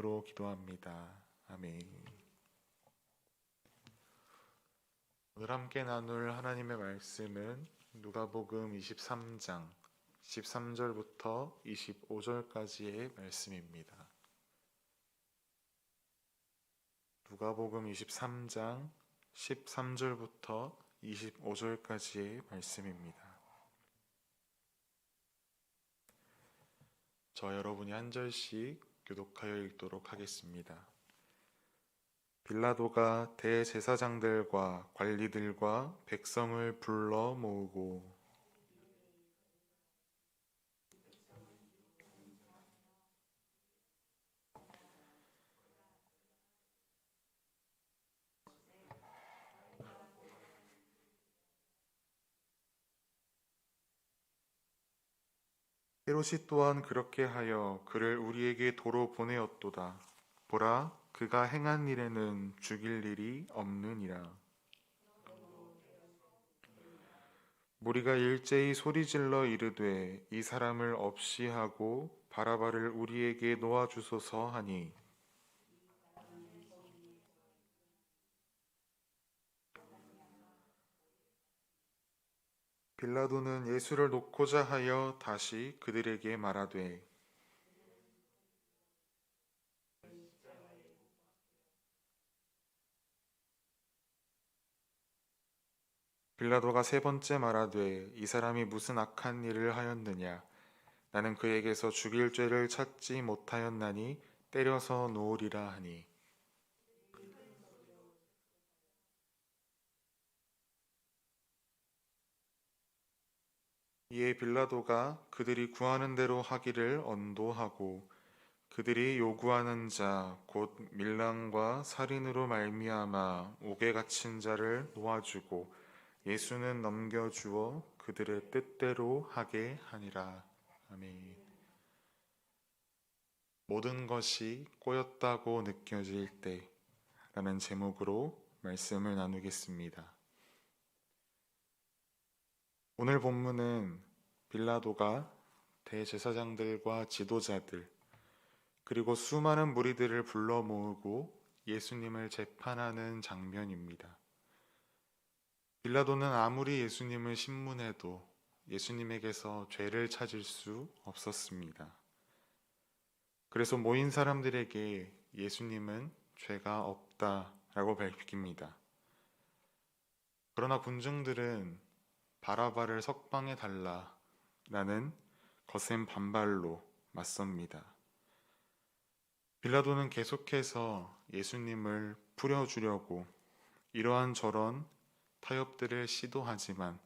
이름으로 기도합니다. 아멘. 오늘 함께 나눌 하나님의 말씀은 누가복음 23장 13절부터 25절까지의 말씀입니다. 누가복음 23장 13절부터 25절까지의 말씀입니다. 저 여러분이 한 절씩 교독하여 읽도록 하겠습니다. 빌라도가 대제사장들과 관리들과 백성을 불러 모으고 헤롯이 또한 그렇게 하여 그를 우리에게 도로 보내었도다. 보라, 그가 행한 일에는 죽일 일이 없느니라. 무리가 일제히 소리질러 이르되 이 사람을 없이 하고 바라바를 우리에게 놓아주소서 하니 빌라도는 예수를 놓고자 하여 다시 그들에게 말하되 빌라도가 세 번째 말하되 이 사람이 무슨 악한 일을 하였느냐 나는 그에게서 죽일 죄를 찾지 못하였나니 때려서 놓으리라 하니 이에 빌라도가 그들이 구하는 대로 하기를 언도하고 그들이 요구하는 자 곧 밀랑과 살인으로 말미암아 옥에 갇힌 자를 놓아주고 예수는 넘겨주어 그들의 뜻대로 하게 하니라. 아멘. 모든 것이 꼬였다고 느껴질 때 라는 제목으로 말씀을 나누겠습니다. 오늘 본문은 빌라도가 대제사장들과 지도자들 그리고 수많은 무리들을 불러 모으고 예수님을 재판하는 장면입니다. 빌라도는 아무리 예수님을 신문해도 예수님에게서 죄를 찾을 수 없었습니다. 그래서 모인 사람들에게 예수님은 죄가 없다라고 밝힙니다. 그러나 군중들은 바라바를 석방해 달라라는 거센 반발로 맞섭니다. 빌라도는 계속해서 예수님을 풀어주려고 이러한 타협들을 시도하지만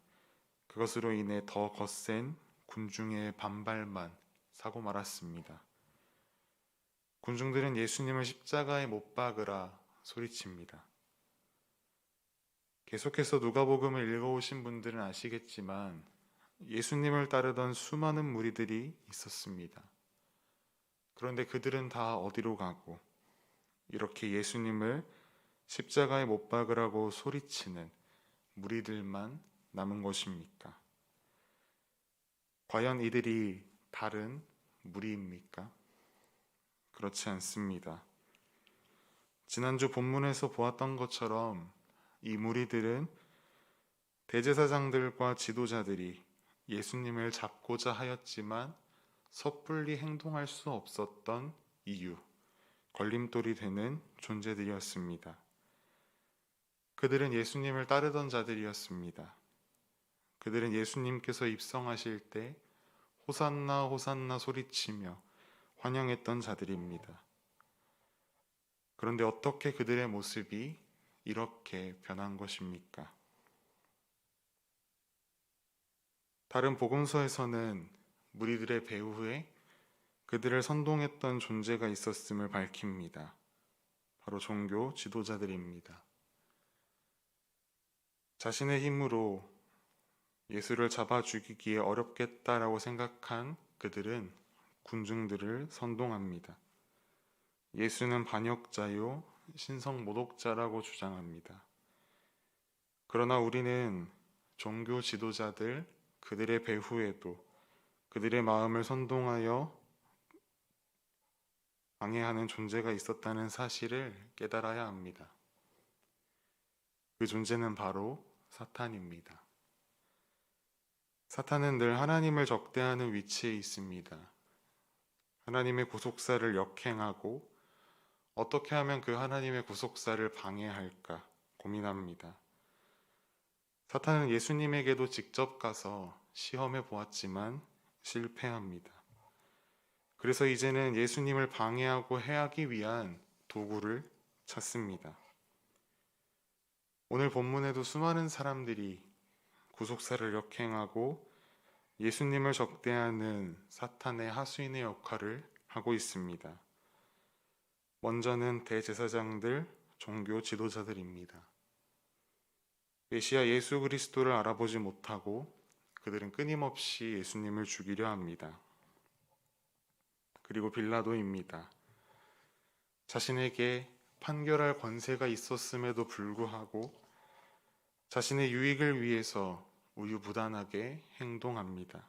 그것으로 인해 더 거센 군중의 반발만 사고 말았습니다. 군중들은 예수님을 십자가에 못 박으라 소리칩니다. 계속해서 누가복음을 읽어오신 분들은 아시겠지만 예수님을 따르던 수많은 무리들이 있었습니다. 그런데 그들은 다 어디로 가고 이렇게 예수님을 십자가에 못 박으라고 소리치는 무리들만 남은 것입니까? 과연 이들이 다른 무리입니까? 그렇지 않습니다. 지난주 본문에서 보았던 것처럼 이 무리들은 대제사장들과 지도자들이 예수님을 잡고자 하였지만 섣불리 행동할 수 없었던 이유, 걸림돌이 되는 존재들이었습니다. 그들은 예수님을 따르던 자들이었습니다. 그들은 예수님께서 입성하실 때 호산나 호산나 소리치며 환영했던 자들입니다. 그런데 어떻게 그들의 모습이 이렇게 변한 것입니까? 다른 복음서에서는 무리들의 배후에 그들을 선동했던 존재가 있었음을 밝힙니다. 바로 종교 지도자들입니다. 자신의 힘으로 예수를 잡아 죽이기에 어렵겠다라고 생각한 그들은 군중들을 선동합니다. 예수는 반역자요 신성 모독자라고 주장합니다. 그러나 우리는 종교 지도자들 그들의 배후에도 그들의 마음을 선동하여 방해하는 존재가 있었다는 사실을 깨달아야 합니다. 그 존재는 바로 사탄입니다. 사탄은 늘 하나님을 적대하는 위치에 있습니다. 하나님의 구속사를 역행하고 어떻게 하면 그 하나님의 구속사를 방해할까 고민합니다. 사탄은 예수님에게도 직접 가서 시험해 보았지만 실패합니다. 그래서 이제는 예수님을 방해하고 해하기 위한 도구를 찾습니다. 오늘 본문에도 수많은 사람들이 구속사를 역행하고 예수님을 적대하는 사탄의 하수인의 역할을 하고 있습니다. 먼저는 대제사장들, 종교 지도자들입니다. 메시아 예수 그리스도를 알아보지 못하고 그들은 끊임없이 예수님을 죽이려 합니다. 그리고 빌라도입니다. 자신에게 판결할 권세가 있었음에도 불구하고 자신의 유익을 위해서 우유부단하게 행동합니다.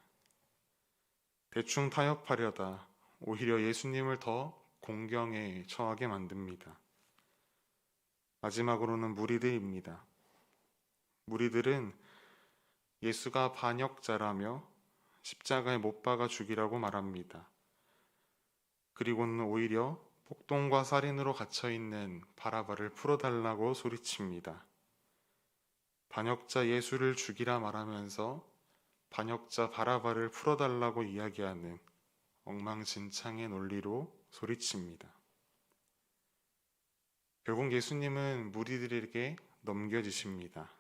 대충 타협하려다 오히려 예수님을 더 공경에 처하게 만듭니다. 마지막으로는 무리들입니다. 무리들은 예수가 반역자라며 십자가에 못 박아 죽이라고 말합니다. 그리고는 오히려 폭동과 살인으로 갇혀있는 바라바를 풀어달라고 소리칩니다. 반역자 예수를 죽이라 말하면서 반역자 바라바를 풀어달라고 이야기하는 엉망진창의 논리로 소리칩니다. 결국 예수님은 무리들에게 넘겨지십니다.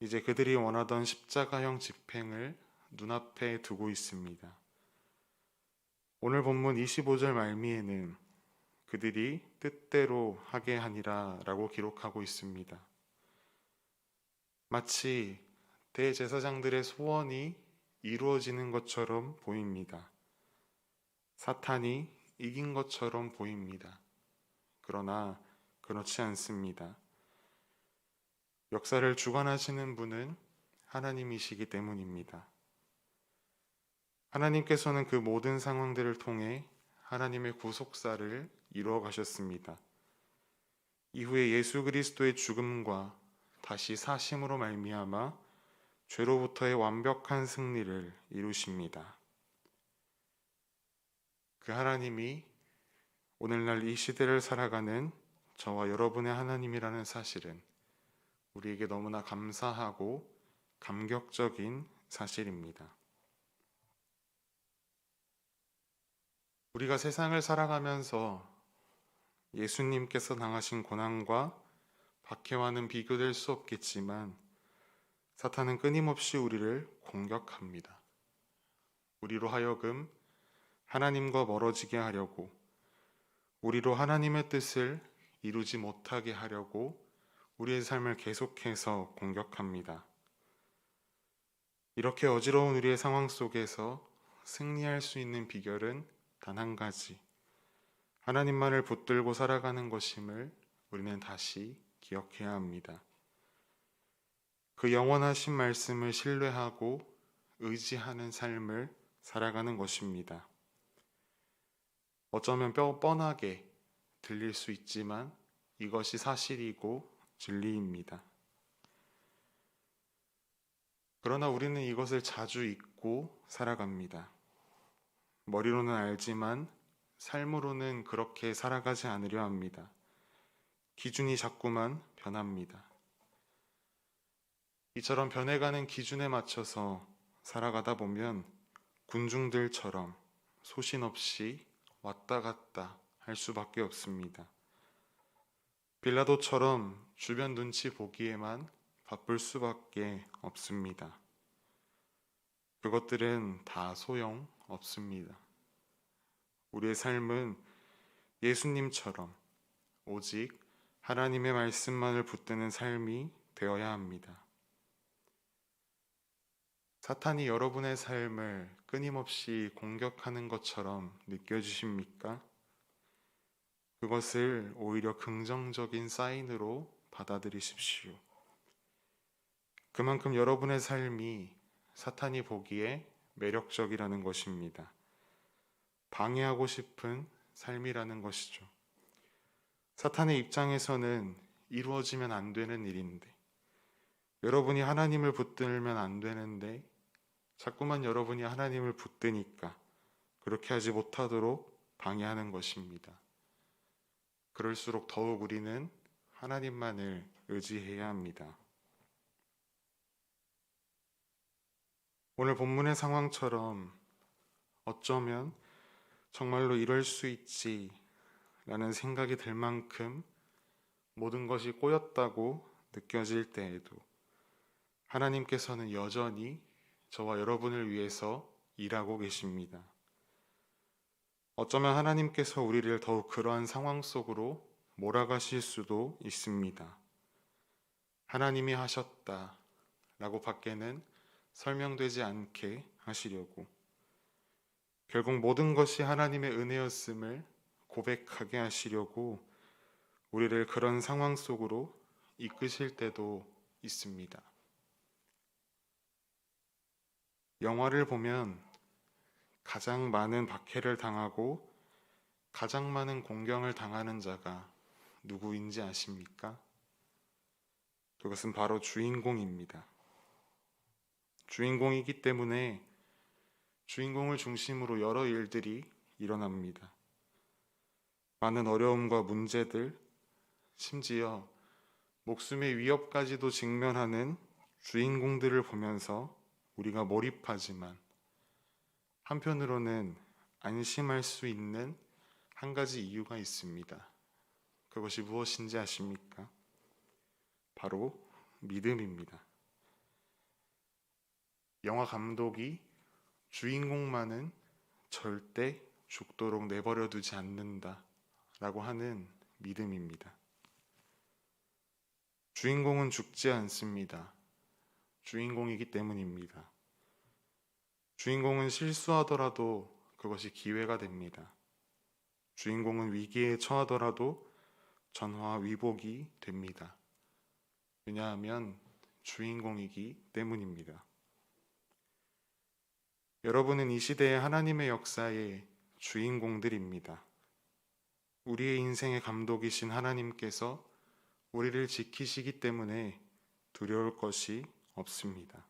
이제 그들이 원하던 십자가형 집행을 눈앞에 두고 있습니다. 오늘 본문 25절 말미에는 그들이 뜻대로 하게 하니라 라고 기록하고 있습니다. 마치 대제사장들의 소원이 이루어지는 것처럼 보입니다. 사탄이 이긴 것처럼 보입니다. 그러나 그렇지 않습니다. 역사를 주관하시는 분은 하나님이시기 때문입니다. 하나님께서는 그 모든 상황들을 통해 하나님의 구속사를 이루어 가셨습니다. 이후에 예수 그리스도의 죽음과 다시 사심으로 말미암아 죄로부터의 완벽한 승리를 이루십니다. 그 하나님이 오늘날 이 시대를 살아가는 저와 여러분의 하나님이라는 사실은 우리에게 너무나 감사하고 감격적인 사실입니다. 우리가 세상을 살아가면서 예수님께서 당하신 고난과 박해와는 비교될 수 없겠지만 사탄은 끊임없이 우리를 공격합니다. 우리로 하여금 하나님과 멀어지게 하려고, 우리로 하나님의 뜻을 이루지 못하게 하려고 우리의 삶을 계속해서 공격합니다. 이렇게 어지러운 우리의 상황 속에서 승리할 수 있는 비결은 단 한 가지, 하나님만을 붙들고 살아가는 것임을 우리는 다시 기억해야 합니다. 그 영원하신 말씀을 신뢰하고 의지하는 삶을 살아가는 것입니다. 어쩌면 뻔하게 들릴 수 있지만 이것이 사실이고 진리입니다. 그러나 우리는 이것을 자주 잊고 살아갑니다. 머리로는 알지만 삶으로는 그렇게 살아가지 않으려 합니다. 기준이 자꾸만 변합니다. 이처럼 변해가는 기준에 맞춰서 살아가다 보면 군중들처럼 소신 없이 왔다 갔다 할 수밖에 없습니다. 빌라도처럼 주변 눈치 보기에만 바쁠 수밖에 없습니다. 그것들은 다 소용 없습니다. 우리의 삶은 예수님처럼 오직 하나님의 말씀만을 붙드는 삶이 되어야 합니다. 사탄이 여러분의 삶을 끊임없이 공격하는 것처럼 느껴지십니까? 그것을 오히려 긍정적인 사인으로 받아들이십시오. 그만큼 여러분의 삶이 사탄이 보기에 매력적이라는 것입니다. 방해하고 싶은 삶이라는 것이죠. 사탄의 입장에서는 이루어지면 안 되는 일인데, 여러분이 하나님을 붙들면 안 되는데 자꾸만 여러분이 하나님을 붙드니까 그렇게 하지 못하도록 방해하는 것입니다. 그럴수록 더욱 우리는 하나님만을 의지해야 합니다. 오늘 본문의 상황처럼 어쩌면 정말로 이럴 수 있지 라는 생각이 들 만큼 모든 것이 꼬였다고 느껴질 때에도 하나님께서는 여전히 저와 여러분을 위해서 일하고 계십니다. 어쩌면 하나님께서 우리를 더욱 그러한 상황 속으로 몰아가실 수도 있습니다. 하나님이 하셨다 라고 밖에는 설명되지 않게 하시려고, 결국 모든 것이 하나님의 은혜였음을 고백하게 하시려고 우리를 그런 상황 속으로 이끄실 때도 있습니다. 영화를 보면 가장 많은 박해를 당하고 가장 많은 공경을 당하는 자가 누구인지 아십니까? 그것은 바로 주인공입니다. 주인공이기 때문에 주인공을 중심으로 여러 일들이 일어납니다. 많은 어려움과 문제들, 심지어 목숨의 위협까지도 직면하는 주인공들을 보면서 우리가 몰입하지만 한편으로는 안심할 수 있는 한 가지 이유가 있습니다. 그것이 무엇인지 아십니까? 바로 믿음입니다. 영화 감독이 주인공만은 절대 죽도록 내버려 두지 않는다 라고 하는 믿음입니다. 주인공은 죽지 않습니다. 주인공이기 때문입니다. 주인공은 실수하더라도 그것이 기회가 됩니다. 주인공은 위기에 처하더라도 전화위복이 됩니다. 왜냐하면 주인공이기 때문입니다. 여러분은 이 시대의 하나님의 역사의 주인공들입니다. 우리의 인생의 감독이신 하나님께서 우리를 지키시기 때문에 두려울 것이 없습니다.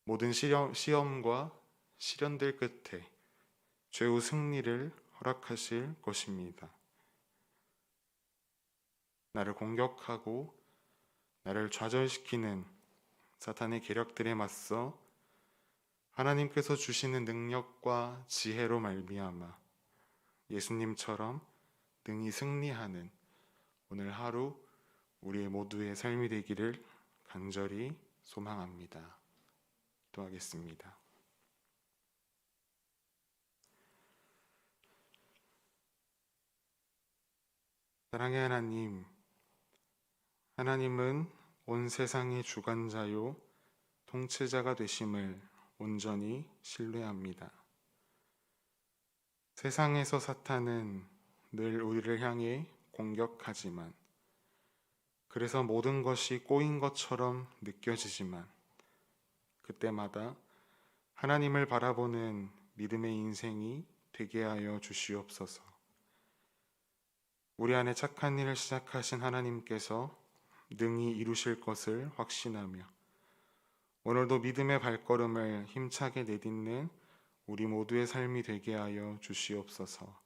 모든 시험과 시련들 끝에 최후 승리를 허락하실 것입니다. 나를 공격하고 나를 좌절시키는 사탄의 계략들에 맞서 하나님께서 주시는 능력과 지혜로 말미암아 예수님처럼 능히 승리하는 오늘 하루 우리의 모두의 삶이 되기를 간절히 소망합니다. 기도하겠습니다. 사랑의 하나님, 하나님은 온 세상의 주관자요 통치자가 되심을 온전히 신뢰합니다. 세상에서 사탄은 늘 우리를 향해 공격하지만, 그래서 모든 것이 꼬인 것처럼 느껴지지만 그때마다 하나님을 바라보는 믿음의 인생이 되게 하여 주시옵소서. 우리 안에 착한 일을 시작하신 하나님께서 능히 이루실 것을 확신하며 오늘도 믿음의 발걸음을 힘차게 내딛는 우리 모두의 삶이 되게 하여 주시옵소서.